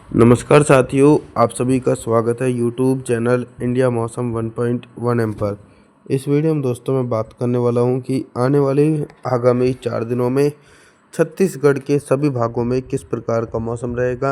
नमस्कार साथियों, आप सभी का स्वागत है यूट्यूब चैनल इंडिया मौसम 1.1 एम पर। इस वीडियो में दोस्तों मैं बात करने वाला हूं कि आने वाले आगामी 4 दिनों में छत्तीसगढ़ के सभी भागों में किस प्रकार का मौसम रहेगा।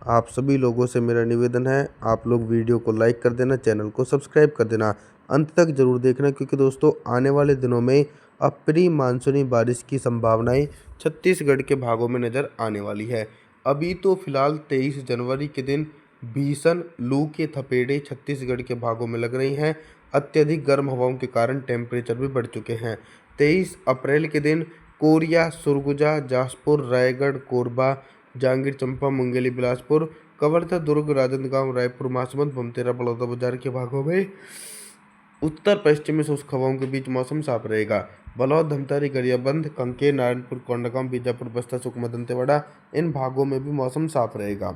आप सभी लोगों से मेरा निवेदन है, आप लोग वीडियो को लाइक कर देना, चैनल को सब्सक्राइब कर देना, अंत तक ज़रूर देखना, क्योंकि दोस्तों आने वाले दिनों में प्री मानसूनी बारिश की संभावनाएं छत्तीसगढ़ के भागों में नज़र आने वाली है। अभी तो फिलहाल 23 जनवरी के दिन भीषण लू के थपेड़े छत्तीसगढ़ के भागों में लग रही हैं। अत्यधिक गर्म हवाओं के कारण टेम्परेचर भी बढ़ चुके हैं। 23 अप्रैल के दिन कोरिया, सुरगुजा, जासपुर, रायगढ़, कोरबा, जांजगीर चांपा, मुंगेली, बिलासपुर, कवर्धा, दुर्ग, राजनांदगांव, रायपुर, महासमुंद, बमतेरा, बलौदाबाजार के भागों में उत्तर पश्चिमी शुष्क हवाओं के बीच मौसम साफ रहेगा। बलौद, धमतरी, गरियाबंद, कांकेर, नारायणपुर, कोंडागांव, बीजापुर, बस्तर, सुकमा, दंतेवाड़ा, इन भागों में भी मौसम साफ रहेगा।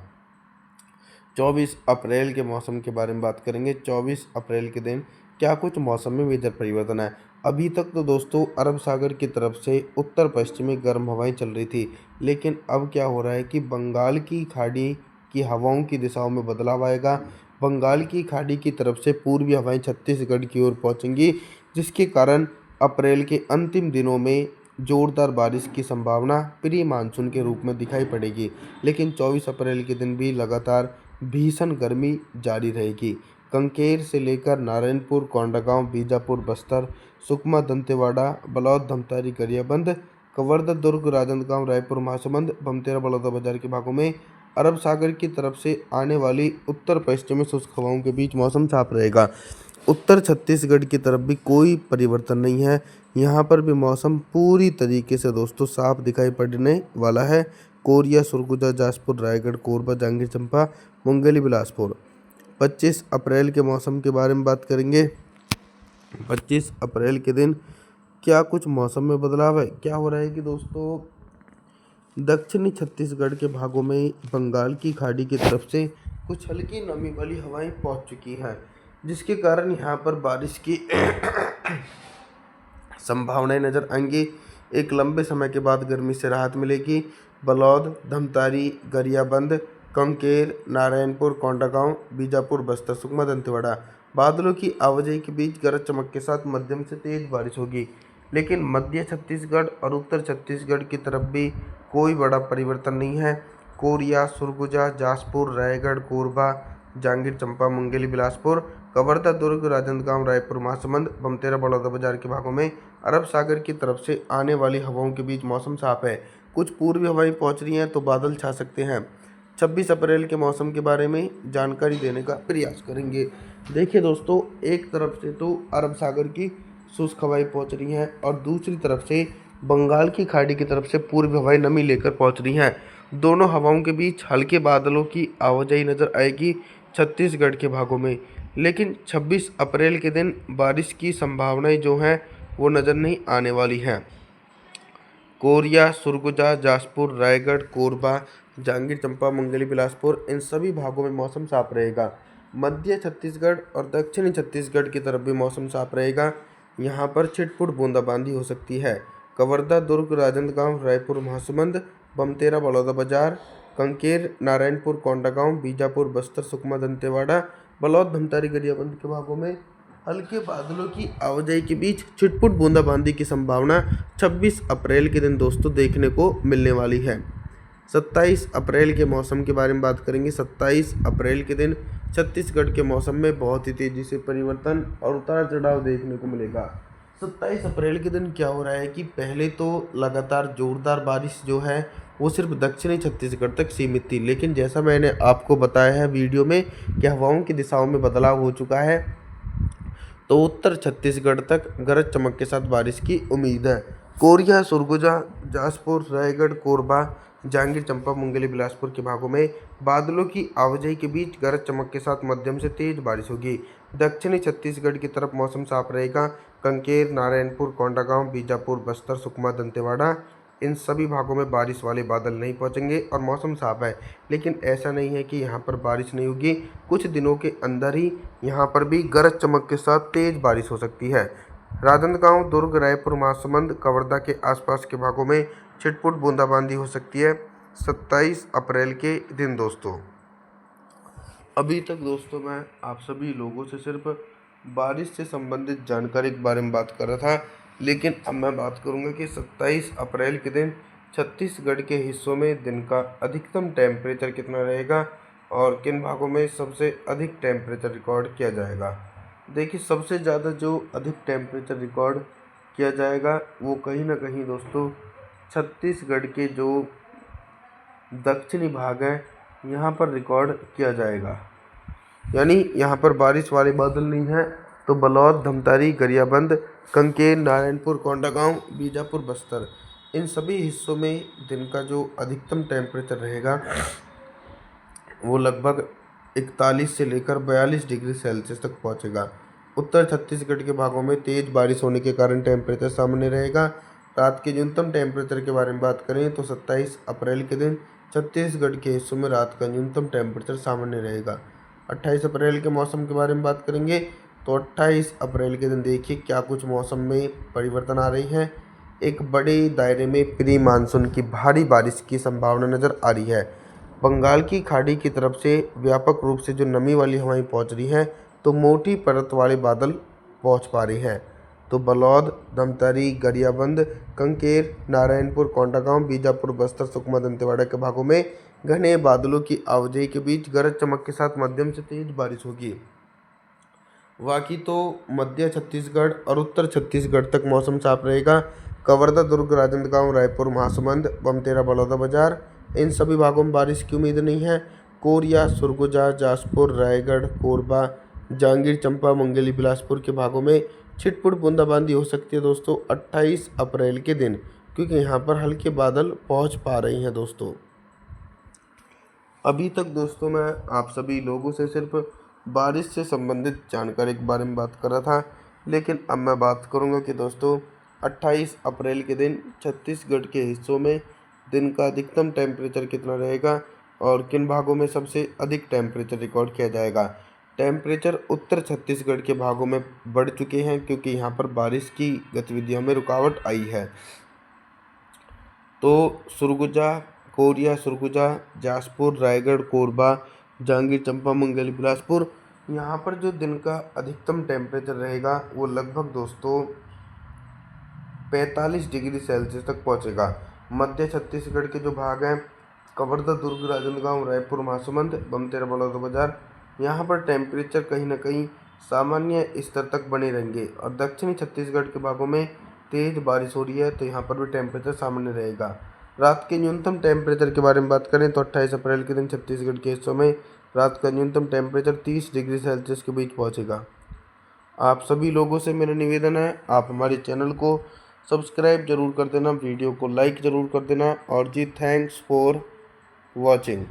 24 अप्रैल के मौसम के बारे में बात करेंगे। 24 अप्रैल के दिन क्या कुछ मौसम में मेजर परिवर्तन है। अभी तक तो दोस्तों अरब सागर की तरफ से उत्तर पश्चिमी गर्म हवाएं चल रही थी, लेकिन अब क्या हो रहा है कि बंगाल की खाड़ी की हवाओं की दिशाओं में बदलाव आएगा। बंगाल की खाड़ी की तरफ से पूर्वी हवाएं छत्तीसगढ़ की ओर पहुंचेंगी, जिसके कारण अप्रैल के अंतिम दिनों में जोरदार बारिश की संभावना प्री मानसून के रूप में दिखाई पड़ेगी। लेकिन 24 अप्रैल के दिन भी लगातार भीषण गर्मी जारी रहेगी। कांकेर से लेकर नारायणपुर, कोंडागांव, बीजापुर, बस्तर, सुकमा, दंतेवाड़ा, बलौद, धमतरी, गरियाबंद, कवर्धा, दुर्ग, राजनांदगांव, रायपुर, महासमुंद, बमतेरा, बलौदाबाजार के भागों में अरब सागर की तरफ से आने वाली उत्तर पश्चिमी शुष्क हवाओं के बीच मौसम साफ रहेगा। उत्तर छत्तीसगढ़ की तरफ भी कोई परिवर्तन नहीं है। यहाँ पर भी मौसम पूरी तरीके से दोस्तों साफ दिखाई पड़ने वाला है। कोरिया, सुरगुजा, जासपुर, रायगढ़, कोरबा, जांजगीर चांपा, मुंगेली, बिलासपुर। 25 अप्रैल के मौसम के बारे में बात करेंगे। 25 अप्रैल के दिन क्या कुछ मौसम में बदलाव है। क्या हो रहा है कि दोस्तों दक्षिणी छत्तीसगढ़ के भागों में बंगाल की खाड़ी की तरफ से कुछ हल्की नमी वाली हवाएं पहुंच चुकी हैं, जिसके कारण यहाँ पर बारिश की संभावनाएं नज़र आएंगी। एक लंबे समय के बाद गर्मी से राहत मिलेगी। बलौद, धमतरी, गरियाबंद, कांकेर, नारायणपुर, कोंडागांव, बीजापुर, बस्तर, सुकमा, दंतेवाड़ा बादलों की आवाजाही के बीच गरज चमक के साथ मध्यम से तेज बारिश होगी। लेकिन मध्य छत्तीसगढ़ और उत्तर छत्तीसगढ़ की तरफ भी कोई बड़ा परिवर्तन नहीं है। कोरिया, सुरगुजा, जासपुर, रायगढ़, कोरबा, जांजगीर चांपा, मुंगेली, बिलासपुर, कवर्धा, दुर्ग, राजनांदगांव, रायपुर, महासमुंद, बमतेरा, बलौदाबाजार के भागों में अरब सागर की तरफ से आने वाली हवाओं के बीच मौसम साफ है। कुछ पूर्वी हवाएं पहुंच रही हैं तो बादल छा सकते हैं। 26 अप्रैल के मौसम के बारे में जानकारी देने का प्रयास करेंगे। देखिए दोस्तों, एक तरफ से तो अरब सागर की शुष्क हवाएं पहुंच रही हैं और दूसरी तरफ से बंगाल की खाड़ी की तरफ से पूर्वी हवाएं नमी लेकर पहुंच रही हैं। दोनों हवाओं के बीच हल्के बादलों की आवाजाही नज़र आएगी छत्तीसगढ़ के भागों में। लेकिन 26 अप्रैल के दिन बारिश की संभावनाएं जो हैं वो नज़र नहीं आने वाली हैं। कोरिया, सुरगुजा, जासपुर, रायगढ़, कोरबा, जांजगीर चांपा, मुंगेली, बिलासपुर, इन सभी भागों में मौसम साफ रहेगा। मध्य छत्तीसगढ़ और दक्षिणी छत्तीसगढ़ की तरफ भी मौसम साफ रहेगा। यहाँ पर छिटपुट बूंदाबांदी हो सकती है। कवर्धा, दुर्ग, राजनांदगांव, रायपुर, महासमुंद, बमतेरा, बलौदाबाजार, कांकेर, नारायणपुर, कोंडागांव, बीजापुर, बस्तर, सुकमा, दंतेवाड़ा, बलौद, धमतरी, गरियाबंद के भागों में हल्के बादलों की आवाजाही के बीच छिटपुट बूंदाबांदी की संभावना 26 अप्रैल के दिन दोस्तों देखने को मिलने वाली है। 27 अप्रैल के मौसम के बारे में बात करेंगे। 27 अप्रैल के दिन छत्तीसगढ़ के मौसम में बहुत ही तेज़ी से परिवर्तन और उतार चढ़ाव देखने को मिलेगा। 27 अप्रैल के दिन क्या हो रहा है कि पहले तो लगातार ज़ोरदार बारिश जो है वो सिर्फ दक्षिणी छत्तीसगढ़ तक सीमित थी, लेकिन जैसा मैंने आपको बताया है वीडियो में कि हवाओं की दिशाओं में बदलाव हो चुका है, तो उत्तर छत्तीसगढ़ तक गरज चमक के साथ बारिश की उम्मीद है। कोरिया, सुरगुजा, जासपुर, रायगढ़, कोरबा, जांजगीर चांपा, मुंगेली, बिलासपुर के भागों में बादलों की आवाजाही के बीच गरज चमक के साथ मध्यम से तेज बारिश होगी। दक्षिणी छत्तीसगढ़ की तरफ मौसम साफ रहेगा। कांकेर, नारायणपुर, कोंडागांव, बीजापुर, बस्तर, सुकमा, दंतेवाड़ा, इन सभी भागों में बारिश वाले बादल नहीं पहुंचेंगे और मौसम साफ है। लेकिन ऐसा नहीं है कि यहाँ पर बारिश नहीं होगी। कुछ दिनों के अंदर ही यहाँ पर भी गरज चमक के साथ तेज बारिश हो सकती है। राजनांदगांव, दुर्ग, रायपुर, महासमुंद, कवर्धा के आसपास के भागों में छिटपुट बूंदाबांदी हो सकती है 27 अप्रैल के दिन दोस्तों। अभी तक दोस्तों मैं आप सभी लोगों से सिर्फ बारिश से संबंधित जानकारी के बारे में बात कर रहा था, लेकिन अब मैं बात करूंगा कि 27 अप्रैल के दिन छत्तीसगढ़ के हिस्सों में दिन का अधिकतम टेम्परेचर कितना रहेगा और किन भागों में सबसे अधिक टेम्परेचर रिकॉर्ड किया जाएगा। देखिए, सबसे ज़्यादा जो अधिक टेम्परेचर रिकॉर्ड किया जाएगा वो कहीं ना कहीं दोस्तों छत्तीसगढ़ के जो दक्षिणी भाग है यहाँ पर रिकॉर्ड किया जाएगा। यानी यहाँ पर बारिश वाले बादल नहीं हैं, तो बलौद, धमतारी, गरियाबंद, कंकेर, नारायणपुर, कोंडागांव, बीजापुर, बस्तर, इन सभी हिस्सों में दिन का जो अधिकतम टेम्परेचर रहेगा वो लगभग 41 से लेकर 42 डिग्री सेल्सियस तक पहुँचेगा। उत्तर छत्तीसगढ़ के भागों में तेज़ बारिश होने के कारण टेम्परेचर सामान्य रहेगा। रात के न्यूनतम टेम्परेचर के बारे में बात करें तो 27 अप्रैल के दिन छत्तीसगढ़ के हिस्सों में रात का न्यूनतम टेम्परेचर सामान्य रहेगा। 28 अप्रैल के मौसम के बारे में बात करेंगे तो 28 अप्रैल के दिन देखिए क्या कुछ मौसम में परिवर्तन आ रही हैं। एक बड़े दायरे में प्री मानसून की भारी बारिश की संभावना नज़र आ रही है। बंगाल की खाड़ी की तरफ से व्यापक रूप से जो नमी वाली हवाएं पहुंच रही हैं, तो मोटी परत वाले बादल पहुंच पा रही हैं। तो बलौद, धमतरी, गरियाबंद, कंकेर, नारायणपुर, कोंडागांव, बीजापुर, बस्तर, सुकमा, दंतेवाड़ा के भागों में घने बादलों की आवाजाही के बीच गरज चमक के साथ मध्यम से तेज बारिश होगी। बाकी तो मध्य छत्तीसगढ़ और उत्तर छत्तीसगढ़ तक मौसम साफ रहेगा। कवर्धा, दुर्ग, राजनांदगांव, रायपुर, महासमुंद, बमतेरा, बलौदाबाजार, इन सभी भागों में बारिश की उम्मीद नहीं है। कोरिया, सुरगुजा, जासपुर, रायगढ़, कोरबा, जांजगीर चांपा, मुंगेली, बिलासपुर के भागों में छिटपुट बूंदाबांदी हो सकती है दोस्तों 28 अप्रैल के दिन, क्योंकि यहाँ पर हल्के बादल पहुँच पा रही हैं दोस्तों। अभी तक दोस्तों मैं आप सभी लोगों से सिर्फ बारिश से संबंधित जानकारी के बारे में बात कर रहा था, लेकिन अब मैं बात करूंगा कि दोस्तों 28 अप्रैल के दिन छत्तीसगढ़ के हिस्सों में दिन का अधिकतम टेम्परेचर कितना रहेगा और किन भागों में सबसे अधिक टेम्परेचर रिकॉर्ड किया जाएगा। टेम्परेचर उत्तर छत्तीसगढ़ के भागों में बढ़ चुके हैं क्योंकि यहाँ पर बारिश की गतिविधियों में रुकावट आई है। तो सुरगुजा, कोरिया, सुरगुजा, जासपुर, रायगढ़, कोरबा, जांजगीर चांपा, मुंगेली, बिलासपुर, यहाँ पर जो दिन का अधिकतम टेम्परेचर रहेगा वो लगभग दोस्तों 45 डिग्री सेल्सियस तक पहुँचेगा। मध्य छत्तीसगढ़ के जो भाग हैं कवर्धा, दुर्ग, राजनांदगांव, रायपुर, महासमुंद, बमतेरा, बलौदाबाजार, यहाँ पर टेम्परेचर कहीं ना कहीं सामान्य स्तर तक बने रहेंगे। और दक्षिणी छत्तीसगढ़ के भागों में तेज़ बारिश हो रही है, तो यहाँ पर भी टेम्परेचर सामान्य रहेगा। रात के न्यूनतम टेम्परेचर के बारे में बात करें तो 28 अप्रैल के दिन छत्तीसगढ़ के हिस्सों में रात का न्यूनतम टेम्परेचर 30 डिग्री सेल्सियस के बीच पहुँचेगा। आप सभी लोगों से मेरा निवेदन है, आप हमारे चैनल को सब्सक्राइब जरूर कर देना, वीडियो को लाइक ज़रूर कर देना। और जी, थैंक्स फॉर वॉचिंग।